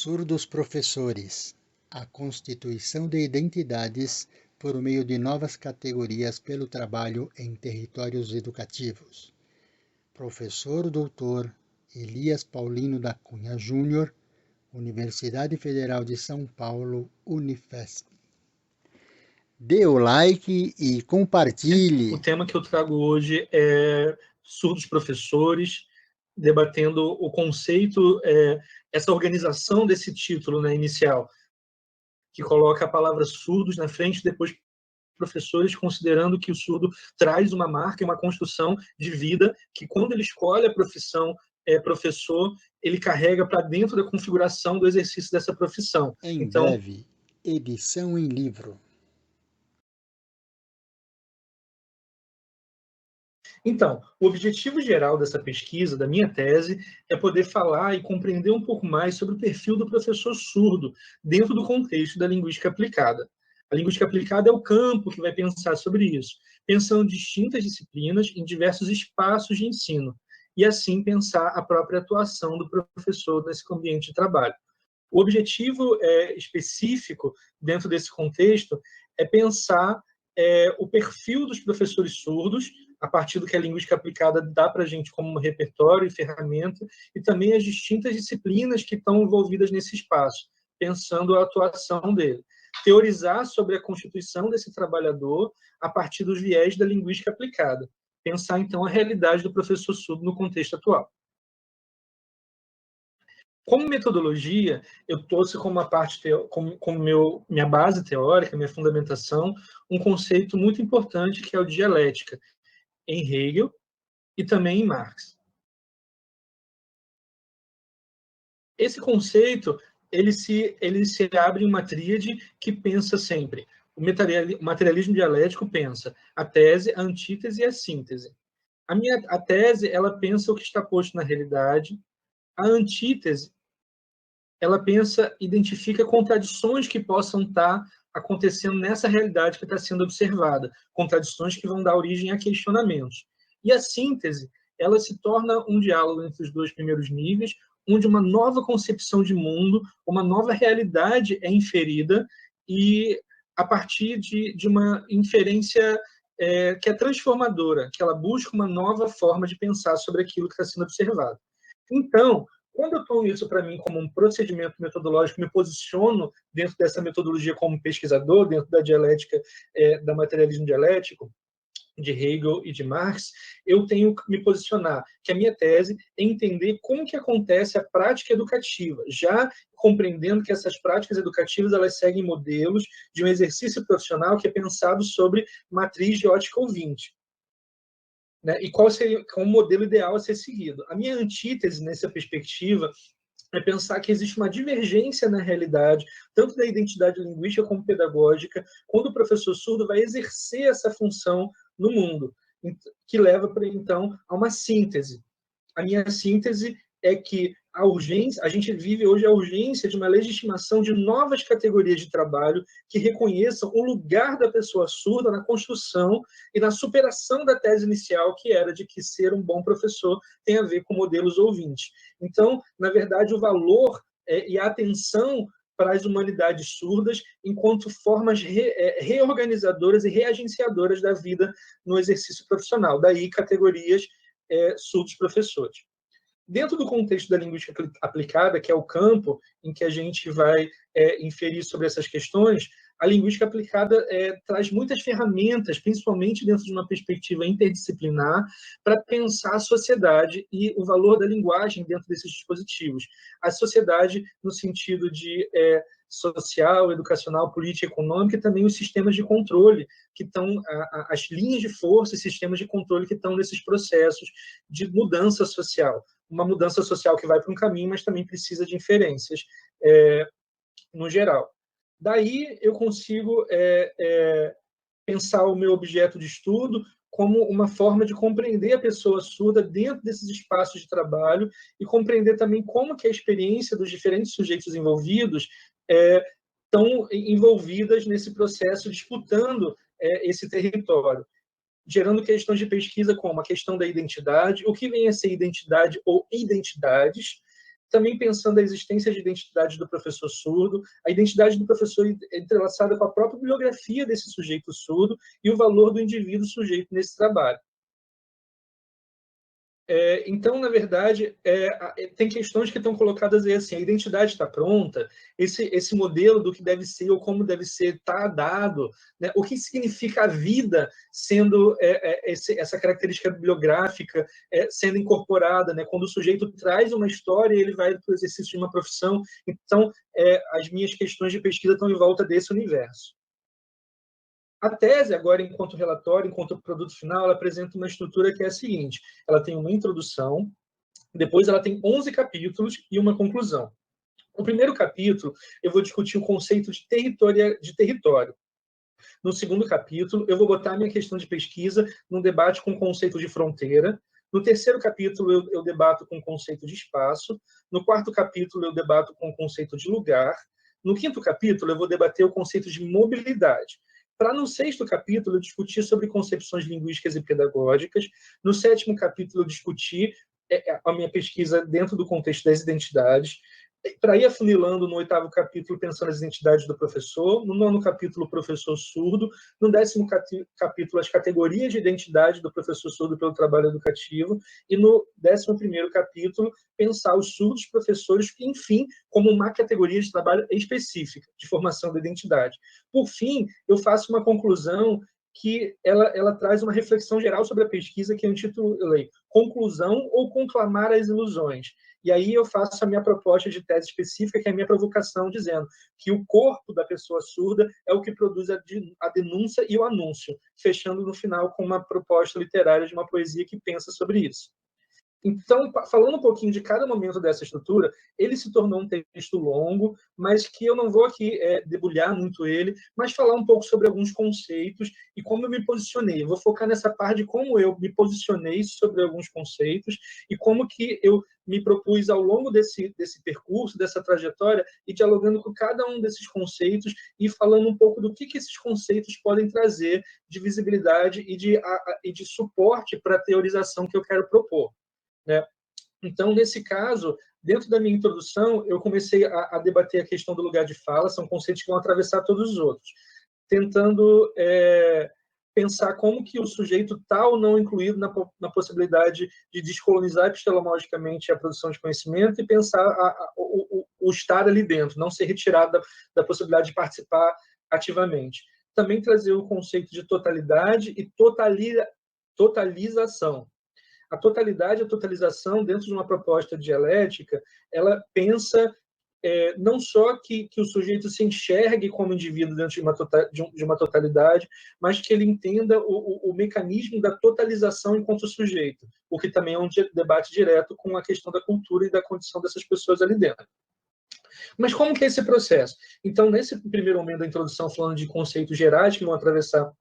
Surdos professores: a constituição de identidades por meio de novas categorias pelo trabalho em territórios educativos. Professor Dr. Elias Paulino da Cunha Júnior, Universidade Federal de São Paulo, Unifesp. Dê o like e compartilhe. O tema que eu trago hoje é surdos professores, debatendo o conceito, essa organização desse título, né, inicial, que coloca a palavra surdos na frente, depois professores, considerando que o surdo traz uma marca e uma construção de vida, que quando ele escolhe a profissão professor, ele carrega para dentro da configuração do exercício dessa profissão. Em breve, edição em livro. Então, o objetivo geral dessa pesquisa, da minha tese, é poder falar e compreender um pouco mais sobre o perfil do professor surdo dentro do contexto da linguística aplicada. A linguística aplicada é o campo que vai pensar sobre isso, pensando distintas disciplinas em diversos espaços de ensino, e assim pensar a própria atuação do professor nesse ambiente de trabalho. O objetivo específico dentro desse contexto é pensar o perfil dos professores surdos, a partir do que a linguística aplicada dá para a gente como repertório e ferramenta, e também as distintas disciplinas que estão envolvidas nesse espaço, pensando a atuação dele. Teorizar sobre a constituição desse trabalhador a partir dos viés da linguística aplicada. Pensar, então, a realidade do professor surdo no contexto atual. Como metodologia, eu trouxe como minha base teórica, minha fundamentação, um conceito muito importante que é o de dialética, em Hegel e também em Marx. Esse conceito ele se abre em uma tríade que pensa sempre. O materialismo dialético pensa a tese, a antítese e a síntese. A tese ela pensa o que está posto na realidade, a antítese ela identifica contradições que possam estar acontecendo nessa realidade que está sendo observada, contradições que vão dar origem a questionamentos. E a síntese, ela se torna um diálogo entre os dois primeiros níveis, onde uma nova concepção de mundo, uma nova realidade é inferida, e a partir de uma inferência que é transformadora, que ela busca uma nova forma de pensar sobre aquilo que está sendo observado. Então, quando eu tomo isso para mim como um procedimento metodológico, me posiciono dentro dessa metodologia como pesquisador, dentro da dialética, da materialismo dialético, de Hegel e de Marx, eu tenho que me posicionar, que a minha tese é entender como que acontece a prática educativa, já compreendendo que essas práticas educativas elas seguem modelos de um exercício profissional que é pensado sobre matriz de ótica ouvinte. Né? E qual seria o modelo ideal a ser seguido? A minha antítese nessa perspectiva é pensar que existe uma divergência na realidade, tanto da identidade linguística como pedagógica, quando o professor surdo vai exercer essa função no mundo, que leva, então, a uma síntese. A minha síntese é que a gente vive hoje a urgência de uma legitimação de novas categorias de trabalho que reconheçam o lugar da pessoa surda na construção e na superação da tese inicial, que era de que ser um bom professor tem a ver com modelos ouvintes. Então, na verdade, o valor e a atenção para as humanidades surdas enquanto formas reorganizadoras e reagenciadoras da vida no exercício profissional. Daí, categorias surdos professores. Dentro do contexto da linguística aplicada, que é o campo em que a gente vai inferir sobre essas questões, a linguística aplicada traz muitas ferramentas, principalmente dentro de uma perspectiva interdisciplinar, para pensar a sociedade e o valor da linguagem dentro desses dispositivos. A sociedade no sentido de social, educacional, política, econômica, e também os sistemas de controle, que estão, as linhas de força e sistemas de controle que estão nesses processos de mudança social. Uma mudança social que vai para um caminho, mas também precisa de inferências no geral. Daí eu consigo pensar o meu objeto de estudo como uma forma de compreender a pessoa surda dentro desses espaços de trabalho e compreender também como que a experiência dos diferentes sujeitos envolvidos estão envolvidas nesse processo, disputando esse território, gerando questões de pesquisa como a questão da identidade, o que vem a ser identidade ou identidades, também pensando a existência de identidade do professor surdo, a identidade do professor entrelaçada com a própria biografia desse sujeito surdo e o valor do indivíduo sujeito nesse trabalho. Então, na verdade, tem questões que estão colocadas aí assim, a identidade está pronta, esse modelo do que deve ser ou como deve ser está dado, né? O que significa a vida sendo essa característica bibliográfica sendo incorporada, né? Quando o sujeito traz uma história, ele vai para o exercício de uma profissão. Então, as minhas questões de pesquisa estão em volta desse universo. A tese, agora, enquanto relatório, enquanto produto final, ela apresenta uma estrutura que é a seguinte: ela tem uma introdução, depois ela tem 11 capítulos e uma conclusão. No primeiro capítulo, eu vou discutir o conceito de território. No segundo capítulo, eu vou botar a minha questão de pesquisa num debate com o conceito de fronteira. No terceiro capítulo, eu debato com o conceito de espaço. No quarto capítulo, eu debato com o conceito de lugar. No quinto capítulo, eu vou debater o conceito de mobilidade. Para, no sexto capítulo, eu discutir sobre concepções linguísticas e pedagógicas. No sétimo capítulo, eu discutir a minha pesquisa dentro do contexto das identidades. Para ir afunilando no oitavo capítulo, pensando nas identidades do professor. No nono capítulo, o professor surdo. No décimo capítulo, as categorias de identidade do professor surdo pelo trabalho educativo. E no 11º capítulo, pensar os surdos professores, enfim, como uma categoria de trabalho específica de formação da identidade. Por fim, eu faço uma conclusão que ela traz uma reflexão geral sobre a pesquisa, que eu intitulei Conclusão ou Conclamar as Ilusões. E aí eu faço a minha proposta de tese específica, que é a minha provocação, dizendo que o corpo da pessoa surda é o que produz a denúncia e o anúncio, fechando no final com uma proposta literária de uma poesia que pensa sobre isso. Então, falando um pouquinho de cada momento dessa estrutura, ele se tornou um texto longo, mas que eu não vou aqui debulhar muito ele, mas falar um pouco sobre alguns conceitos e como eu me posicionei. Eu vou focar nessa parte de como eu me posicionei sobre alguns conceitos e como que eu me propus ao longo desse percurso, dessa trajetória, e dialogando com cada um desses conceitos e falando um pouco do que esses conceitos podem trazer de visibilidade e de suporte para a teorização que eu quero propor. Né? Então, nesse caso, dentro da minha introdução, eu comecei a debater a questão do lugar de fala, são conceitos que vão atravessar todos os outros, tentando pensar como que o sujeito está ou não incluído na possibilidade de descolonizar epistemologicamente a produção de conhecimento e pensar o estar ali dentro, não ser retirado da possibilidade de participar ativamente. Também trazer o conceito de totalidade e totalização. A totalidade e a totalização, dentro de uma proposta dialética, ela pensa não só que o sujeito se enxergue como indivíduo dentro de uma totalidade, mas que ele entenda o mecanismo da totalização enquanto sujeito, o que também é um debate direto com a questão da cultura e da condição dessas pessoas ali dentro. Mas como que é esse processo? Então, nesse primeiro momento da introdução, falando de conceitos gerais que vão atravessar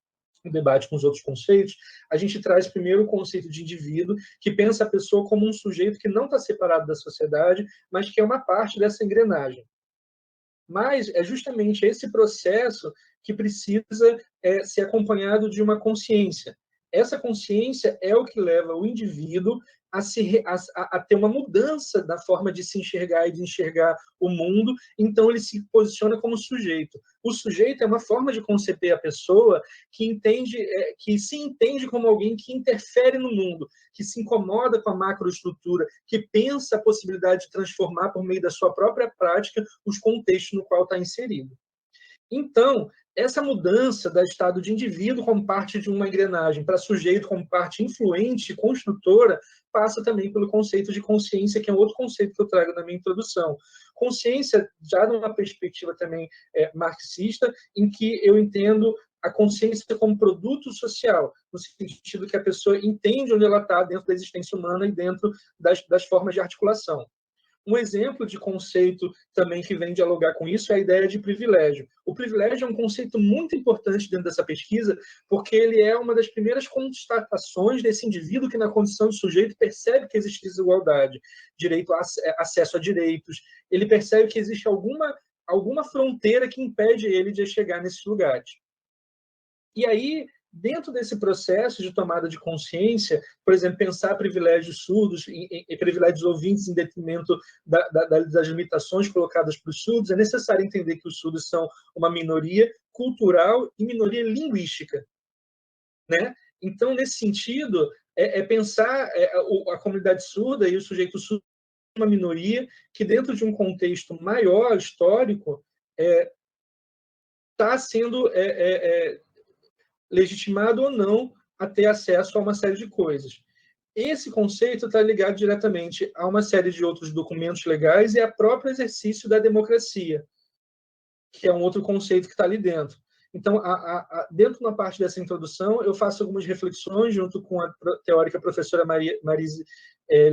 o debate com os outros conceitos, a gente traz primeiro o conceito de indivíduo, que pensa a pessoa como um sujeito que não está separado da sociedade, mas que é uma parte dessa engrenagem. Mas é justamente esse processo que precisa ser acompanhado de uma consciência. Essa consciência é o que leva o indivíduo a ter uma mudança da forma de se enxergar e de enxergar o mundo, então ele se posiciona como sujeito. O sujeito é uma forma de conceber a pessoa que se entende como alguém que interfere no mundo, que se incomoda com a macroestrutura, que pensa a possibilidade de transformar por meio da sua própria prática os contextos no qual está inserido. Então, essa mudança do estado de indivíduo como parte de uma engrenagem para sujeito como parte influente, construtora, passa também pelo conceito de consciência, que é outro conceito que eu trago na minha introdução. Consciência, já numa perspectiva também marxista, em que eu entendo a consciência como produto social, no sentido que a pessoa entende onde ela está dentro da existência humana e dentro das formas de articulação. Um exemplo de conceito também que vem dialogar com isso é a ideia de privilégio. O privilégio é um conceito muito importante dentro dessa pesquisa, porque ele é uma das primeiras constatações desse indivíduo que, na condição de sujeito, percebe que existe desigualdade, direito a acesso a direitos, ele percebe que existe alguma fronteira que impede ele de chegar nesses lugares. E aí, dentro desse processo de tomada de consciência, por exemplo, pensar privilégios surdos e privilégios ouvintes em detrimento das limitações colocadas para os surdos, é necessário entender que os surdos são uma minoria cultural e minoria linguística, né? Então, nesse sentido, pensar a comunidade surda e o sujeito surdo uma minoria que, dentro de um contexto maior, histórico, está sendo legitimado ou não a ter acesso a uma série de coisas. Esse conceito está ligado diretamente a uma série de outros documentos legais e ao próprio exercício da democracia, que é um outro conceito que está ali dentro. Então, dentro da parte dessa introdução, eu faço algumas reflexões, junto com a teórica professora Marise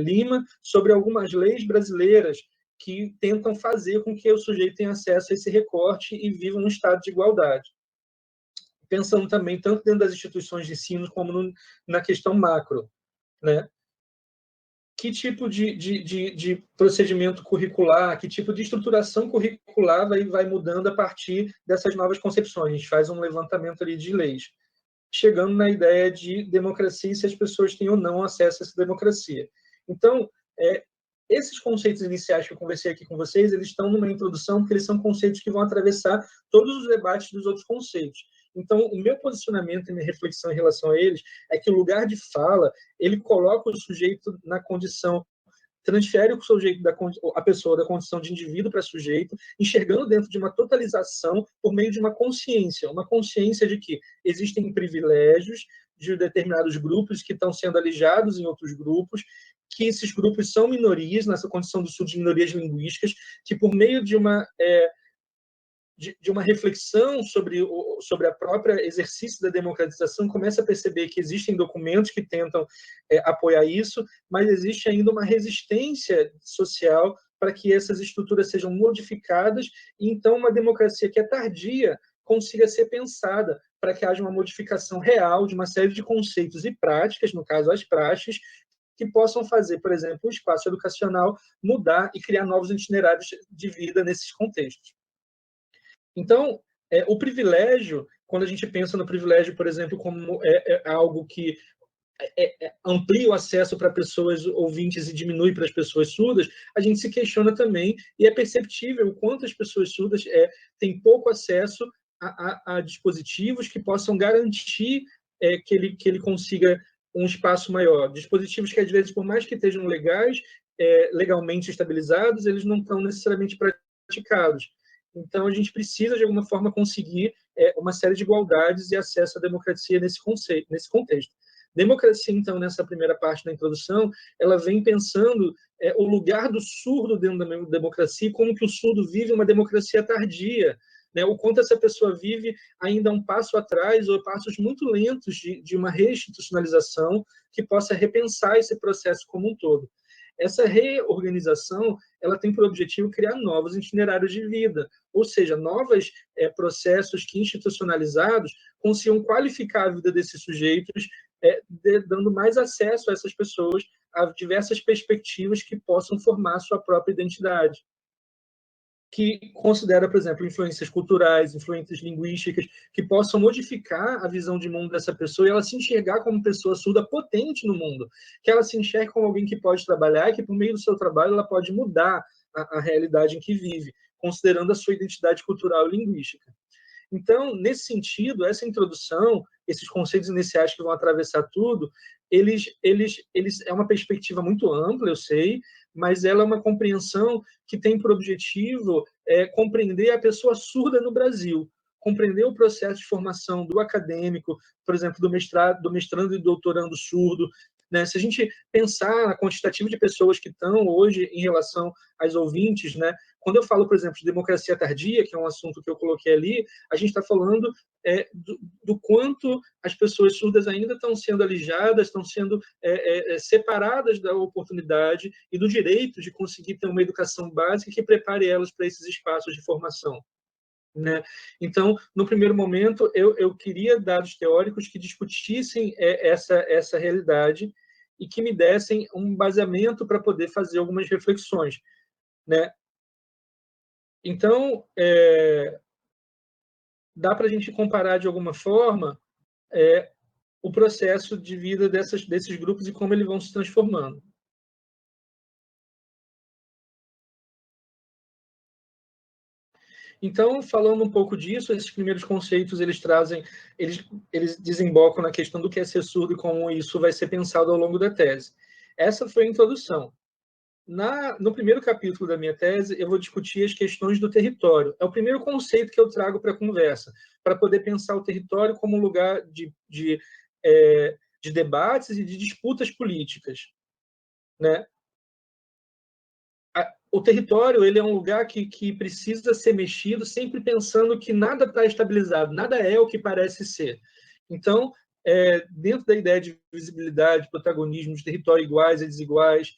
Lima, sobre algumas leis brasileiras que tentam fazer com que o sujeito tenha acesso a esse recorte e viva um estado de igualdade. Pensando também tanto dentro das instituições de ensino como na questão macro, né? Que tipo de procedimento curricular, que tipo de estruturação curricular vai mudando a partir dessas novas concepções. A gente faz um levantamento ali de leis, chegando na ideia de democracia e se as pessoas têm ou não acesso a essa democracia. Então, esses conceitos iniciais que eu conversei aqui com vocês, eles estão numa introdução, porque eles são conceitos que vão atravessar todos os debates dos outros conceitos. Então, o meu posicionamento e minha reflexão em relação a eles é que o lugar de fala, ele coloca o sujeito na condição, transfere o sujeito a pessoa da condição de indivíduo para sujeito, enxergando dentro de uma totalização por meio de uma consciência de que existem privilégios de determinados grupos que estão sendo alijados em outros grupos, que esses grupos são minorias, nessa condição do sul de minorias linguísticas, que por meio de uma reflexão sobre a própria exercício da democratização, começa a perceber que existem documentos que tentam apoiar isso, mas existe ainda uma resistência social para que essas estruturas sejam modificadas, e então uma democracia que é tardia consiga ser pensada para que haja uma modificação real de uma série de conceitos e práticas, no caso as praxes, que possam fazer, por exemplo, o espaço educacional mudar e criar novos itinerários de vida nesses contextos. Então, o privilégio, quando a gente pensa no privilégio, por exemplo, como algo que amplia o acesso para pessoas ouvintes e diminui para as pessoas surdas, a gente se questiona também, e é perceptível o quanto as pessoas surdas têm pouco acesso a dispositivos que possam garantir que ele consiga um espaço maior. Dispositivos que, às vezes, por mais que estejam legais, legalmente estabilizados, eles não estão necessariamente praticados. Então, a gente precisa, de alguma forma, conseguir uma série de igualdades e acesso à democracia nesse contexto. Democracia, então, nessa primeira parte da introdução, ela vem pensando o lugar do surdo dentro da democracia, como que o surdo vive uma democracia tardia, né? O quanto essa pessoa vive ainda um passo atrás, ou passos muito lentos de uma reinstitucionalização que possa repensar esse processo como um todo. Essa reorganização, ela tem por objetivo criar novos itinerários de vida, ou seja, novos processos que, institucionalizados, consigam qualificar a vida desses sujeitos, dando mais acesso a essas pessoas a diversas perspectivas que possam formar sua própria identidade, que considera, por exemplo, influências culturais, influências linguísticas, que possam modificar a visão de mundo dessa pessoa e ela se enxergar como pessoa surda potente no mundo, que ela se enxergue como alguém que pode trabalhar e que, por meio do seu trabalho, ela pode mudar a realidade em que vive, considerando a sua identidade cultural e linguística. Então, nesse sentido, essa introdução, esses conceitos iniciais que vão atravessar tudo, eles é uma perspectiva muito ampla, eu sei, mas ela é uma compreensão que tem por objetivo compreender a pessoa surda no Brasil, compreender o processo de formação do acadêmico, por exemplo, do mestrando e doutorando surdo, né? Se a gente pensar a quantitativa de pessoas que estão hoje em relação às ouvintes, né? Quando eu falo, por exemplo, de democracia tardia, que é um assunto que eu coloquei ali, a gente está falando do quanto as pessoas surdas ainda estão sendo alijadas, estão sendo separadas da oportunidade e do direito de conseguir ter uma educação básica que prepare elas para esses espaços de formação, né? Então, no primeiro momento, eu queria dados teóricos que discutissem essa realidade e que me dessem um baseamento para poder fazer algumas reflexões, né? Então, dá para a gente comparar de alguma forma o processo de vida desses grupos e como eles vão se transformando. Então, falando um pouco disso, esses primeiros conceitos eles desembocam na questão do que é ser surdo e como isso vai ser pensado ao longo da tese. Essa foi a introdução. No primeiro capítulo da minha tese, eu vou discutir as questões do território. É o primeiro conceito que eu trago para a conversa, para poder pensar o território como um lugar de debates e de disputas políticas, né? O território ele é um lugar que precisa ser mexido, sempre pensando que nada está estabilizado, nada é o que parece ser. Então, dentro da ideia de visibilidade, protagonismo, de território iguais e desiguais,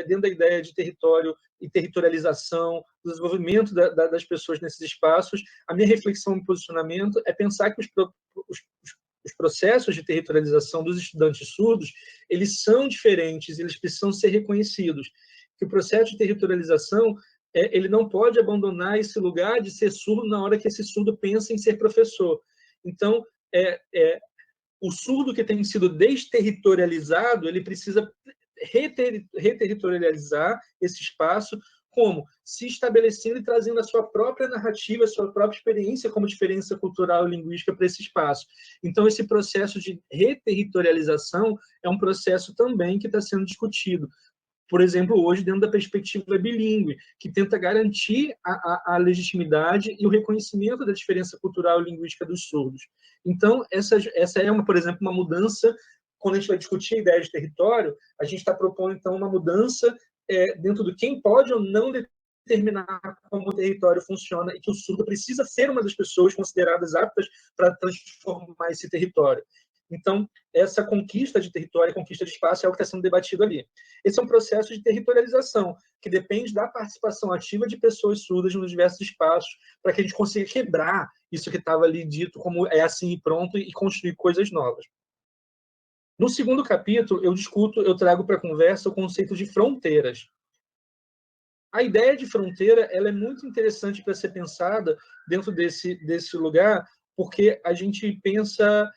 dentro da ideia de território e territorialização, do desenvolvimento das pessoas nesses espaços, a minha reflexão e posicionamento é pensar que os processos de territorialização dos estudantes surdos, eles são diferentes, eles precisam ser reconhecidos. Que o processo de territorialização ele não pode abandonar esse lugar de ser surdo na hora que esse surdo pensa em ser professor. Então, o surdo que tem sido desterritorializado, ele precisa reterritorializar esse espaço, como? Se estabelecendo e trazendo a sua própria narrativa, a sua própria experiência como diferença cultural e linguística para esse espaço. Então, esse processo de reterritorialização é um processo também que está sendo discutido. Por exemplo, hoje, dentro da perspectiva bilíngue, que tenta garantir a legitimidade e o reconhecimento da diferença cultural e linguística dos surdos. Então, essa é, por exemplo, uma mudança, quando a gente vai discutir a ideia de território, a gente está propondo, então, uma mudança dentro do quem pode ou não determinar como o território funciona e que o surdo precisa ser uma das pessoas consideradas aptas para transformar esse território. Então, essa conquista de território, conquista de espaço é o que está sendo debatido ali. Esse é um processo de territorialização, que depende da participação ativa de pessoas surdas nos diversos espaços, para que a gente consiga quebrar isso que estava ali dito como é assim e pronto, e construir coisas novas. No segundo capítulo, eu trago para a conversa o conceito de fronteiras. A ideia de fronteira ela é muito interessante para ser pensada dentro desse lugar, porque a gente pensa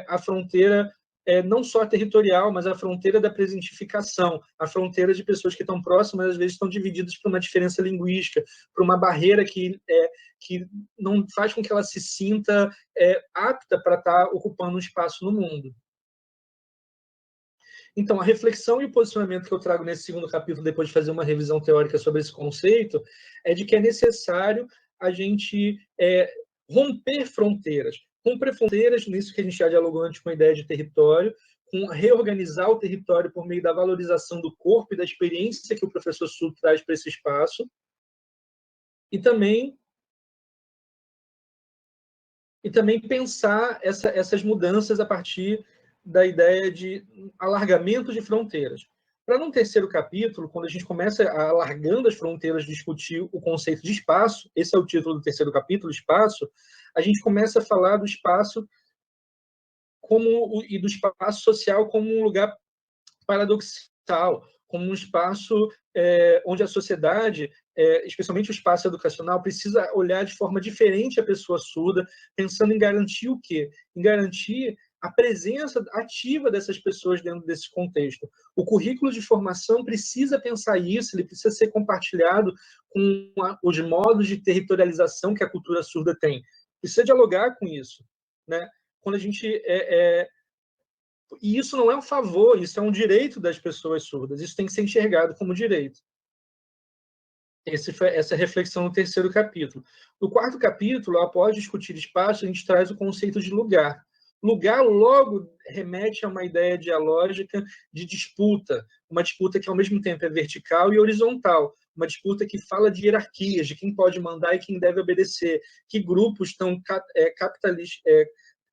a fronteira não só territorial, mas a fronteira da presentificação, a fronteira de pessoas que estão próximas, às vezes estão divididas por uma diferença linguística, por uma barreira que não faz com que ela se sinta apta para estar ocupando um espaço no mundo. Então, a reflexão e o posicionamento que eu trago nesse segundo capítulo, depois de fazer uma revisão teórica sobre esse conceito, é de que é necessário a gente romper fronteiras. Romper fronteiras, nisso que a gente já dialogou antes com a ideia de território, com reorganizar o território por meio da valorização do corpo e da experiência que o professor surdo traz para esse espaço, e também pensar essas mudanças a partir da ideia de alargamento de fronteiras. Para no terceiro capítulo, quando a gente começa alargando as fronteiras, discutir o conceito de espaço, esse é o título do terceiro capítulo, espaço, a gente começa a falar do espaço e do espaço social como um lugar paradoxal, como um espaço onde a sociedade, especialmente o espaço educacional, precisa olhar de forma diferente a pessoa surda, pensando em garantir o quê? Em garantir a presença ativa dessas pessoas dentro desse contexto. O currículo de formação precisa pensar isso, ele precisa ser compartilhado com os modos de territorialização que a cultura surda tem. Precisa dialogar com isso, né? Quando a gente e isso não é um favor, isso é um direito das pessoas surdas, isso tem que ser enxergado como direito. Essa reflexão no terceiro capítulo. No quarto capítulo, após discutir espaço, a gente traz o conceito de lugar. Lugar logo remete a uma ideia dialógica de disputa, uma disputa que ao mesmo tempo é vertical e horizontal, uma disputa que fala de hierarquias, de quem pode mandar e quem deve obedecer, que grupos estão capitalistas,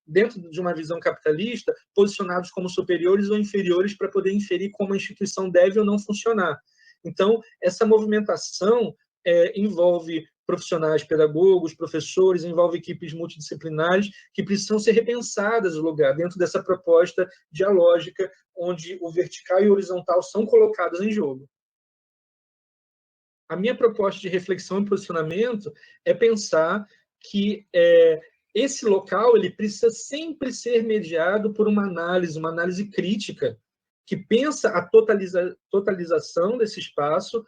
dentro de uma visão capitalista, posicionados como superiores ou inferiores para poder inferir como a instituição deve ou não funcionar. Então, essa movimentação envolve profissionais, pedagogos, professores, envolve equipes multidisciplinares que precisam ser repensadas no lugar, dentro dessa proposta dialógica, onde o vertical e o horizontal são colocados em jogo. A minha proposta de reflexão e posicionamento é pensar que esse local ele precisa sempre ser mediado por uma análise crítica, que pensa a totalização desse espaço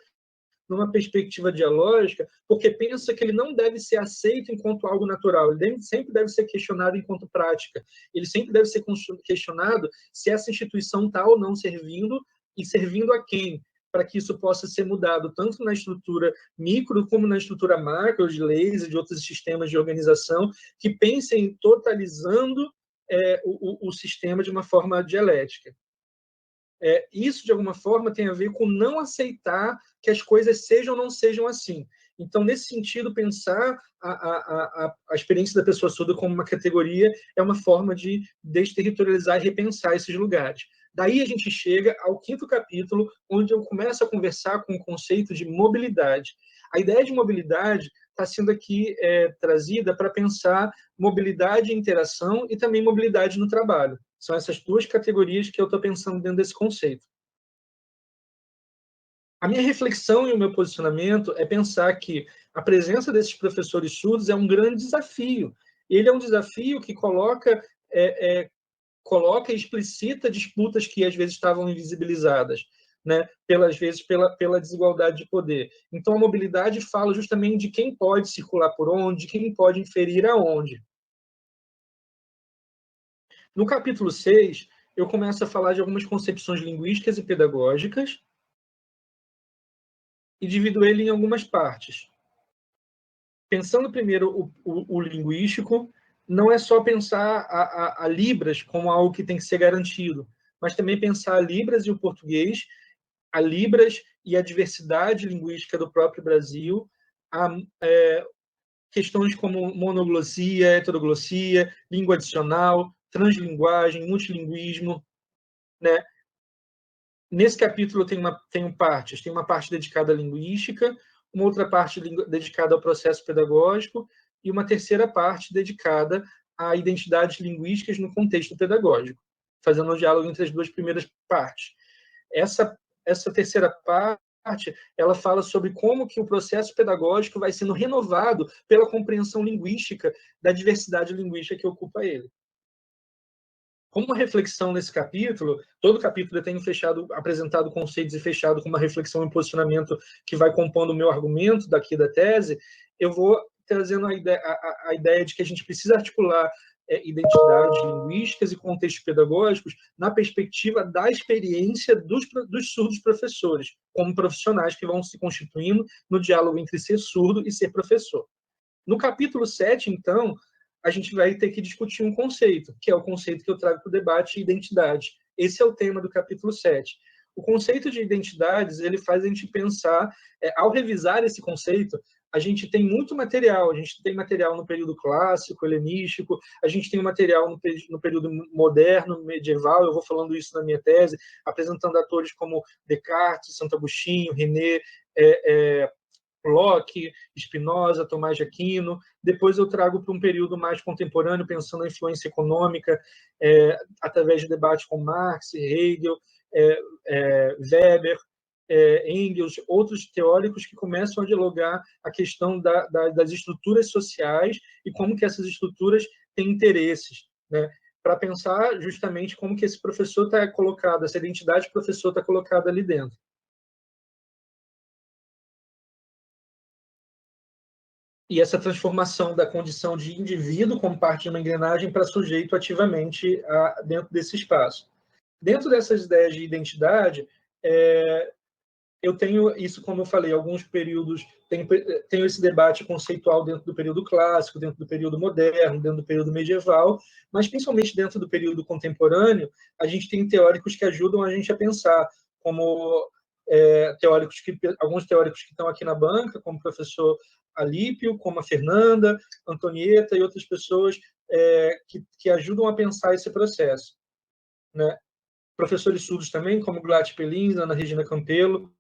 numa perspectiva dialógica, porque pensa que ele não deve ser aceito enquanto algo natural, ele sempre deve ser questionado enquanto prática, ele sempre deve ser questionado se essa instituição está ou não servindo, e servindo a quem, para que isso possa ser mudado, tanto na estrutura micro como na estrutura macro, de leis e de outros sistemas de organização, que pensem totalizando o sistema de uma forma dialética. Isso, de alguma forma, tem a ver com não aceitar que as coisas sejam ou não sejam assim. Então, nesse sentido, pensar a experiência da pessoa surda como uma categoria é uma forma de desterritorializar e repensar esses lugares. Daí a gente chega ao 5º capítulo, onde eu começo a conversar com o conceito de mobilidade. A ideia de mobilidade está sendo aqui trazida para pensar mobilidade e interação e também mobilidade no trabalho. São essas duas categorias que eu estou pensando dentro desse conceito. A minha reflexão e o meu posicionamento é pensar que a presença desses professores surdos é um grande desafio. Ele é um desafio que coloca e explicita disputas que às vezes estavam invisibilizadas, né? Às vezes pela desigualdade de poder. Então, a mobilidade fala justamente de quem pode circular por onde, quem pode inferir aonde. No capítulo 6, eu começo a falar de algumas concepções linguísticas e pedagógicas e divido ele em algumas partes. Pensando primeiro o linguístico, não é só pensar a Libras como algo que tem que ser garantido, mas também pensar a Libras e o português, a Libras e a diversidade linguística do próprio Brasil, questões como monoglossia, heteroglossia, língua adicional, translinguagem, multilinguismo, né? Nesse capítulo tem partes. Tem uma parte dedicada à linguística, uma outra parte dedicada ao processo pedagógico e uma terceira parte dedicada a identidades linguísticas no contexto pedagógico, fazendo um diálogo entre as duas primeiras partes. Essa terceira parte, ela fala sobre como que o processo pedagógico vai sendo renovado pela compreensão linguística da diversidade linguística que ocupa ele. Como uma reflexão nesse capítulo, todo capítulo eu tenho apresentado conceitos e fechado com uma reflexão e posicionamento que vai compondo o meu argumento daqui da tese, eu vou trazendo a ideia de que a gente precisa articular identidades linguísticas e contextos pedagógicos na perspectiva da experiência dos surdos professores, como profissionais que vão se constituindo no diálogo entre ser surdo e ser professor. No capítulo 7, então, a gente vai ter que discutir um conceito, que é o conceito que eu trago para o debate, identidade. Esse é o tema do capítulo 7. O conceito de identidades, ele faz a gente pensar, ao revisar esse conceito, a gente tem muito material. A gente tem material no período clássico, helenístico, a gente tem material no período moderno, medieval, eu vou falando isso na minha tese, apresentando atores como Descartes, Santo Agostinho, René, Locke, Spinoza, Tomás de Aquino. Depois eu trago para um período mais contemporâneo, pensando na influência econômica, através de debate com Marx, Hegel, Weber, Engels, outros teóricos que começam a dialogar a questão das estruturas sociais e como que essas estruturas têm interesses, né? Para pensar justamente como que esse professor está colocado, essa identidade do professor está colocada ali dentro. E essa transformação da condição de indivíduo como parte de uma engrenagem para sujeito ativamente dentro desse espaço. Dentro dessas ideias de identidade, eu tenho isso, como eu falei, alguns períodos, tenho esse debate conceitual dentro do período clássico, dentro do período moderno, dentro do período medieval, mas principalmente dentro do período contemporâneo, a gente tem teóricos que ajudam a gente a pensar, como alguns teóricos que estão aqui na banca, como o professor Alípio, como a Fernanda, Antonieta e outras pessoas que ajudam a pensar esse processo, né? Professores surdos também, como Glat Pelins, Ana Regina Campelo,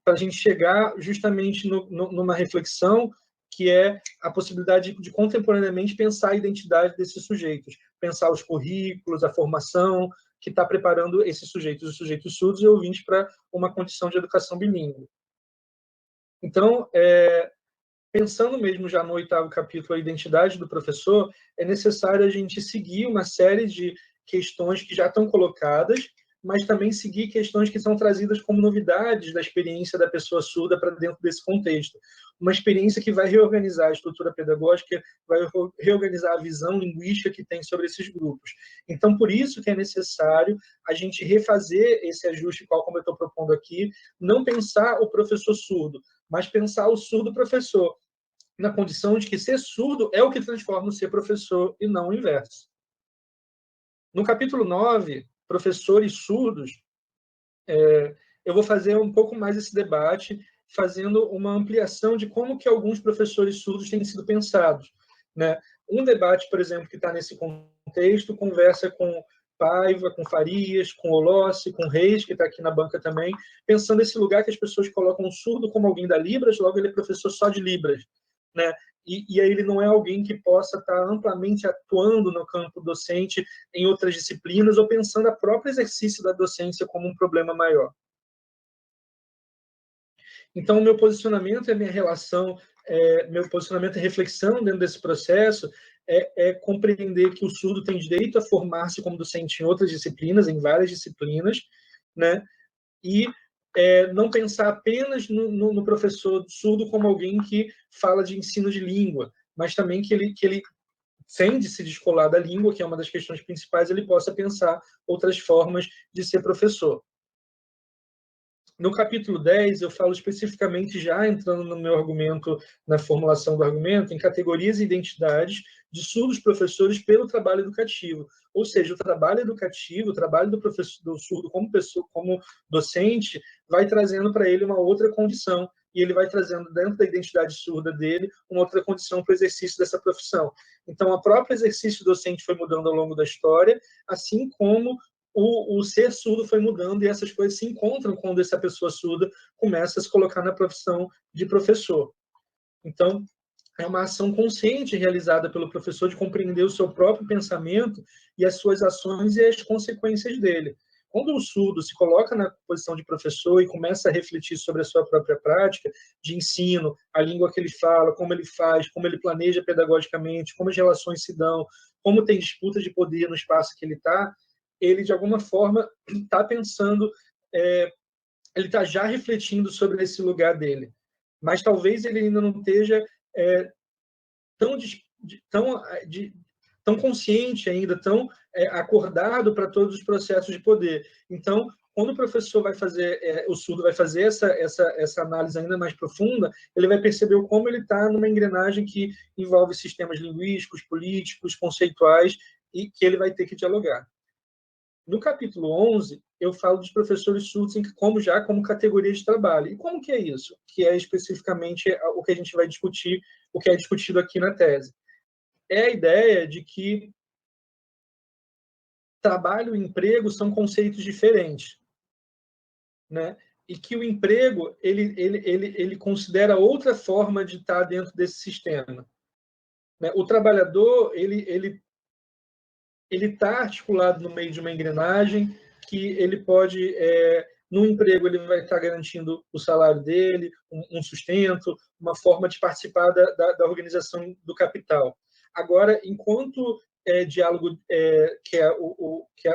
para a gente chegar justamente numa reflexão que é a possibilidade de contemporaneamente pensar a identidade desses sujeitos, pensar os currículos, a formação que está preparando esses sujeitos, os sujeitos surdos e ouvintes, para uma condição de educação bilíngue. Então, pensando mesmo já no 8º capítulo, a identidade do professor, é necessário a gente seguir uma série de questões que já estão colocadas, mas também seguir questões que são trazidas como novidades da experiência da pessoa surda para dentro desse contexto. Uma experiência que vai reorganizar a estrutura pedagógica, vai reorganizar a visão linguística que tem sobre esses grupos. Então, por isso que é necessário a gente refazer esse ajuste, como eu estou propondo aqui, não pensar o professor surdo, mas pensar o surdo professor, na condição de que ser surdo é o que transforma o ser professor e não o inverso. No capítulo 9, professores surdos, eu vou fazer um pouco mais esse debate, fazendo uma ampliação de como que alguns professores surdos têm sido pensados, né? Um debate, por exemplo, que está nesse contexto, conversa com Paiva, com Farias, com Olossi, com Reis, que está aqui na banca também, pensando esse lugar que as pessoas colocam o surdo como alguém da Libras, logo ele é professor só de Libras, né? E aí ele não é alguém que possa estar amplamente atuando no campo docente em outras disciplinas ou pensando o próprio exercício da docência como um problema maior. Então, o meu posicionamento e a minha relação, meu posicionamento e reflexão dentro desse processo é compreender que o surdo tem direito a formar-se como docente em outras disciplinas, em várias disciplinas, né? E não pensar apenas no professor surdo como alguém que fala de ensino de língua, mas também que ele sem de se descolar da língua, que é uma das questões principais, ele possa pensar outras formas de ser professor. No capítulo 10, eu falo especificamente, já entrando no meu argumento, na formulação do argumento, em categorias e identidades de surdos professores pelo trabalho educativo. Ou seja, o trabalho educativo, o trabalho do professor do surdo como pessoa, como docente, vai trazendo para ele uma outra condição, e ele vai trazendo dentro da identidade surda dele uma outra condição para o exercício dessa profissão. Então, o próprio exercício docente foi mudando ao longo da história, assim como o ser surdo foi mudando, e essas coisas se encontram quando essa pessoa surda começa a se colocar na profissão de professor. Então, é uma ação consciente realizada pelo professor de compreender o seu próprio pensamento e as suas ações e as consequências dele. Quando o surdo se coloca na posição de professor e começa a refletir sobre a sua própria prática de ensino, a língua que ele fala, como ele faz, como ele planeja pedagogicamente, como as relações se dão, como tem disputas de poder no espaço que ele está, ele, de alguma forma, está pensando, ele está já refletindo sobre esse lugar dele. Mas talvez ele ainda não esteja tão consciente ainda, tão acordado para todos os processos de poder. Então, quando o professor vai fazer, o surdo vai fazer essa análise ainda mais profunda, ele vai perceber como ele está numa engrenagem que envolve sistemas linguísticos, políticos, conceituais, e que ele vai ter que dialogar. No capítulo 11, eu falo dos professores surdos como categoria de trabalho. E como que é isso? Que é especificamente o que a gente vai discutir, o que é discutido aqui na tese. É a ideia de que trabalho e emprego são conceitos diferentes, né? E que o emprego ele considera outra forma de estar dentro desse sistema, né? O trabalhador ele está articulado no meio de uma engrenagem que ele pode, no emprego, ele vai estar garantindo o salário dele, um sustento, uma forma de participar da organização do capital. Agora, enquanto diálogo que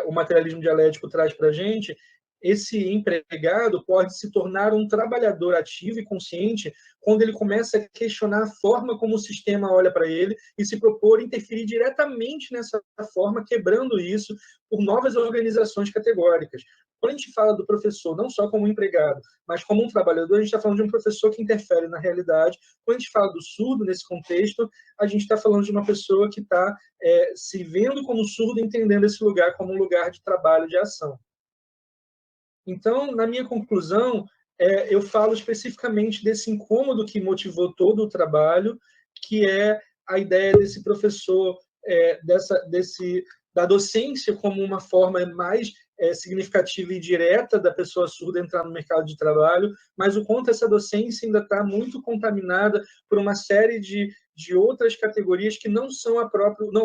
o materialismo dialético traz para a gente, esse empregado pode se tornar um trabalhador ativo e consciente quando ele começa a questionar a forma como o sistema olha para ele e se propor interferir diretamente nessa forma, quebrando isso por novas organizações categóricas. Quando a gente fala do professor, não só como um empregado, mas como um trabalhador, a gente está falando de um professor que interfere na realidade. Quando a gente fala do surdo, nesse contexto, a gente está falando de uma pessoa que está se vendo como surdo, entendendo esse lugar como um lugar de trabalho, de ação. Então, na minha conclusão, eu falo especificamente desse incômodo que motivou todo o trabalho, que é a ideia desse professor, da docência como uma forma mais significativa e direta da pessoa surda entrar no mercado de trabalho, mas o quanto essa docência ainda está muito contaminada por uma série de outras categorias que não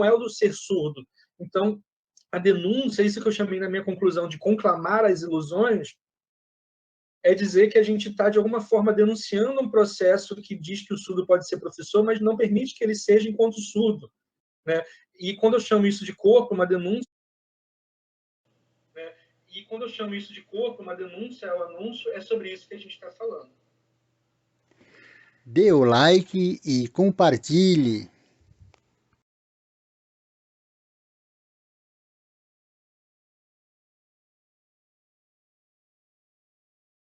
é o do ser surdo. Então, a denúncia, isso que eu chamei na minha conclusão de conclamar as ilusões, é dizer que a gente está, de alguma forma, denunciando um processo que diz que o surdo pode ser professor, mas não permite que ele seja enquanto surdo, né? E quando eu chamo isso de corpo, uma denúncia, né? E quando eu chamo isso de corpo, uma denúncia, o anúncio, é sobre isso que a gente está falando. Dê o like e compartilhe.